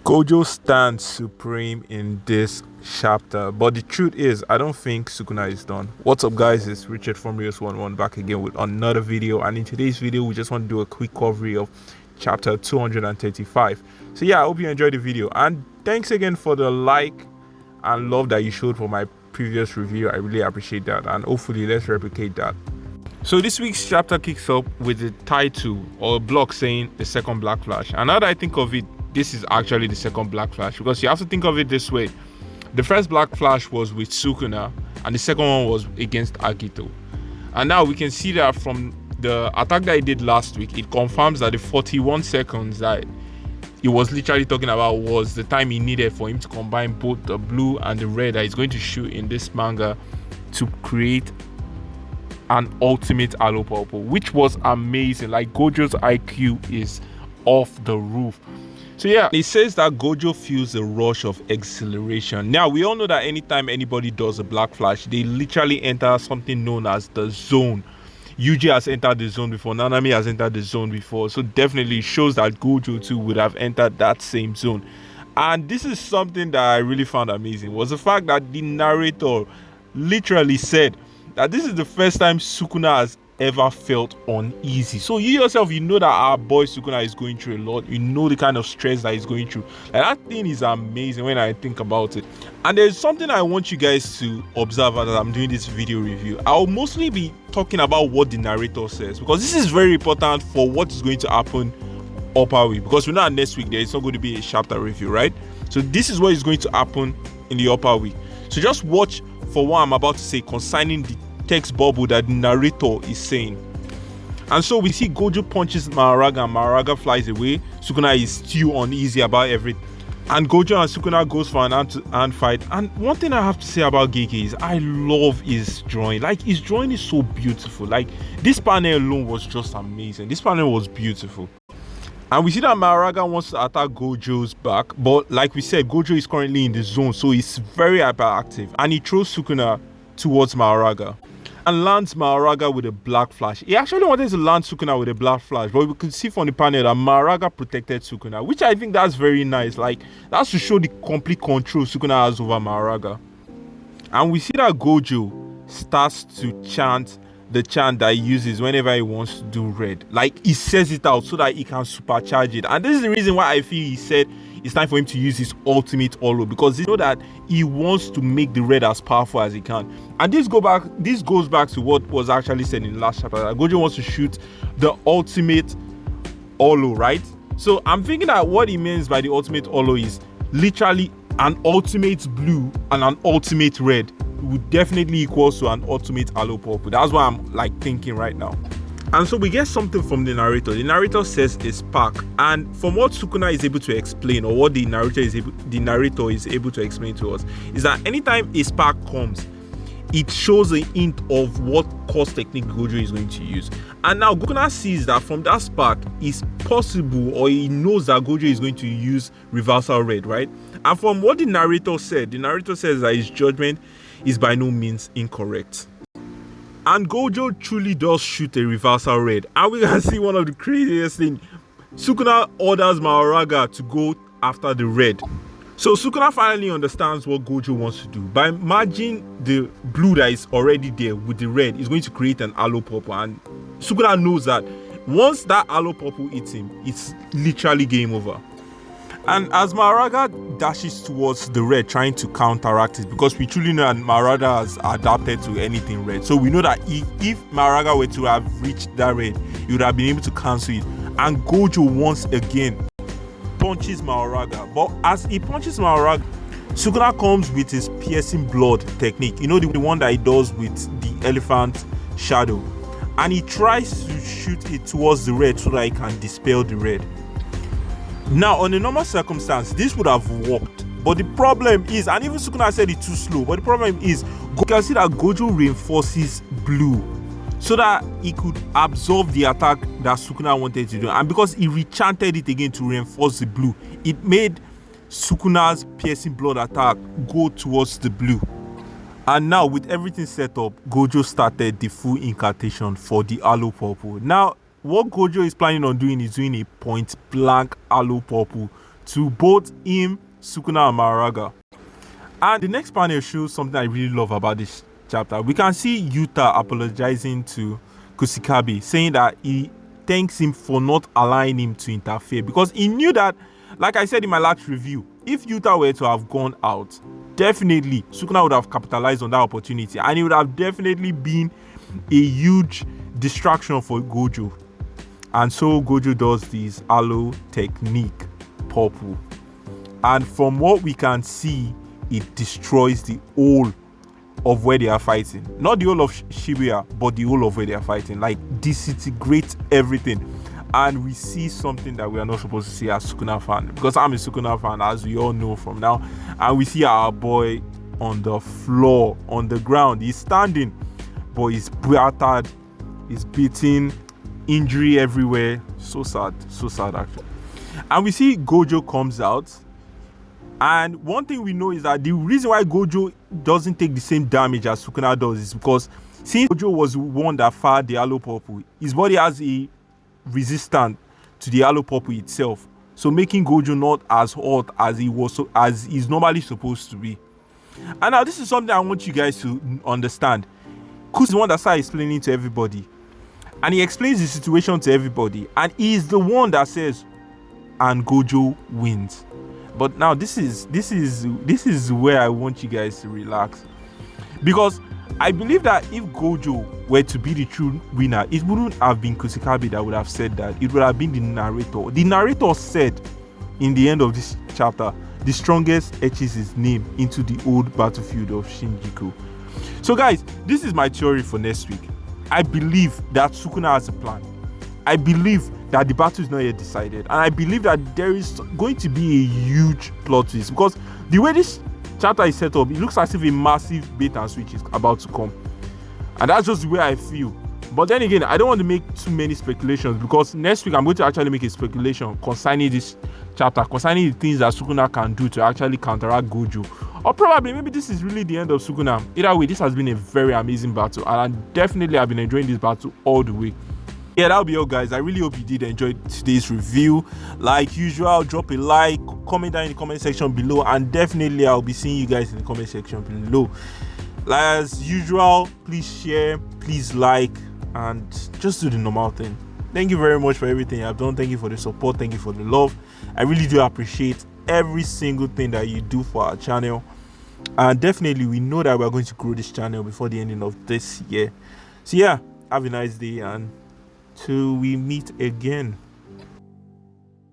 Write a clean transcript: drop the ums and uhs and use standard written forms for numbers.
Gojo stands supreme in this chapter, but the truth is, I don't think Sukuna is done. What's up, guys? It's Richard from Rios11 back again with another video, and in today's video, we just want to do a quick coverage of chapter 235. So yeah, I hope you enjoyed the video, and thanks again for the like and love that you showed for my previous review. I really appreciate that, and hopefully let's replicate that. So this week's chapter kicks up with the title or block saying the second Black Flash, and now that I think of it, this is actually the second Black Flash, because you have to think of it this way. The first Black Flash was with Sukuna, and the second one was against Agito. And now we can see that from the attack that he did last week, it confirms that the 41 seconds that he was literally talking about was the time he needed for him to combine both the blue and the red that he's going to shoot in this manga to create an ultimate Aloe Purple, which was amazing. Like, Gojo's IQ is off the roof. So yeah, it says that Gojo feels a rush of exhilaration. Now, we all know that anytime anybody does a Black Flash, they literally enter something known as the zone. Yuji has entered the zone before, Nanami has entered the zone before, so definitely shows that Gojo too would have entered that same zone. And this is something that I really found amazing, was the fact that the narrator literally said that this is the first time Sukuna has ever felt uneasy. So you yourself, you know that our boy Sukuna is going through a lot. You know the kind of stress that he's going through. Like, that thing is amazing when I think about it. And there's something I want you guys to observe as I'm doing this video review. I'll mostly be talking about what the narrator says, because this is very important for what is going to happen upper week, because we know that next week there is not going to be a chapter review, right? So this is what is going to happen in the upper week. So just watch for what I'm about to say concerning the text bubble that the narrator is saying. And so we see Gojo punches Maharaga and Maharaga flies away. Sukuna is still uneasy about everything, and Gojo and Sukuna goes for an hand-to-hand fight. And one thing I have to say about Gege is I love his drawing. Like, his drawing is so beautiful. Like, this panel alone was just amazing. This panel was beautiful. And we see that Maharaga wants to attack Gojo's back, but like we said, Gojo is currently in the zone, so he's very hyperactive, and he throws Sukuna towards Maharaga and lands Maharaga with a Black Flash. He actually wanted to land Sukuna with a Black Flash, but we could see from the panel that Maharaga protected Sukuna, which I think that's very nice. Like, that's to show the complete control Sukuna has over Maharaga. And we see that Gojo starts to chant the chant that he uses whenever he wants to do red. Like, he says it out so that he can supercharge it. And this is the reason why I feel he said it's time for him to use his ultimate Olo, because you know that he wants to make the red as powerful as he can. And this goes back to what was actually said in the last chapter, that Gojo wants to shoot the ultimate Olo, right? So I'm thinking that what he means by the ultimate Olo is literally an ultimate blue and an ultimate red would definitely equal to an ultimate Aloe Purple. That's what I'm like thinking right now. And so we get something from the narrator. The narrator says a spark, and from what Sukuna is able to explain, or what the narrator is able to explain to us, is that anytime a spark comes, it shows a hint of what course technique Gojo is going to use. And now Sukuna sees that from that spark, it's possible, or he knows that Gojo is going to use reversal red, right? And from what the narrator said, the narrator says that his judgment is by no means incorrect. And Gojo truly does shoot a reversal red. And we can see one of the craziest things. Sukuna orders Maharaga to go after the red. So Sukuna finally understands what Gojo wants to do. By merging the blue that is already there with the red, he's going to create an Aloe Purple. And Sukuna knows that once that Aloe Purple hits him, it's literally game over. And as Maharaga dashes towards the red, trying to counteract it, because we truly know that Maharaga has adapted to anything red. So we know that if Maharaga were to have reached that red, he would have been able to cancel it. And Gojo once again punches Maharaga. But as he punches Maharaga, Sukuna comes with his piercing blood technique. You know, the one that he does with the elephant shadow. And he tries to shoot it towards the red so that he can dispel the red. Now, on a normal circumstance, this would have worked, but the problem is, and even Sukuna said it too slow, but the problem is, you can see that Gojo reinforces blue so that he could absorb the attack that Sukuna wanted to do. And because he rechanted it again to reinforce the blue, it made Sukuna's piercing blood attack go towards the blue. And now, with everything set up, Gojo started the full incantation for the Aloe Purple. Now, what Gojo is planning on doing is doing a point blank Aloe Purple to both him, Sukuna, and Mahoraga. And the next panel shows something I really love about this chapter. We can see Yuta apologizing to Kusakabe, saying that he thanks him for not allowing him to interfere, because he knew that, like I said in my last review, if Yuta were to have gone out, definitely Sukuna would have capitalized on that opportunity, and it would have definitely been a huge distraction for Gojo. And so Gojo does this Alo technique, purple, and from what we can see, it destroys the whole of where they are fighting. Not the whole of Shibuya, but the whole of where they are fighting. Like, disintegrates everything. And we see something that we are not supposed to see as Sukuna fan, because I'm a Sukuna fan, as we all know from now. And we see our boy on the floor, on the ground. He's standing, but he's battered, he's beaten, injury everywhere. So sad actually. And we see Gojo comes out, and one thing we know is that the reason why Gojo doesn't take the same damage as Sukuna does is because since Gojo was the one that fired the Aloe Purple, his body has a resistance to the Aloe Purple itself, so making Gojo not as hot as as he's normally supposed to be. And now this is something I want you guys to understand. Kus is the one that started explaining to everybody, and he explains the situation to everybody, and he is the one that says, and Gojo wins. But now this is where I want you guys to relax, because I believe that if Gojo were to be the true winner, it wouldn't have been Kusakabe that would have said that. It would have been the narrator. The narrator said in the end of this chapter, the strongest etches his name into the old battlefield of Shinjuku. So guys, this is my theory for next week. I believe that Sukuna has a plan. I believe that the battle is not yet decided, and I believe that there is going to be a huge plot twist, because the way this chapter is set up, it looks as if a massive bait and switch is about to come, and that's just the way I feel. But then again, I don't want to make too many speculations, because next week I'm going to actually make a speculation concerning this chapter, concerning the things that Sukuna can do to actually counteract Gojo, or probably maybe this is really the end of Sukuna. Either way, this has been a very amazing battle, and I definitely have been enjoying this battle all the way. Yeah, that'll be all, guys. I really hope you did enjoy today's review. Like usual, drop a like, comment down in the comment section below, and definitely I'll be seeing you guys in the comment section below. As usual, please share, please like, and just do the normal thing. Thank you very much for everything you have done. Thank you for the support. Thank you for the love. I really do appreciate every single thing that you do for our channel, and definitely we know that we're going to grow this channel before the ending of this year. So yeah, have a nice day, and till we meet again.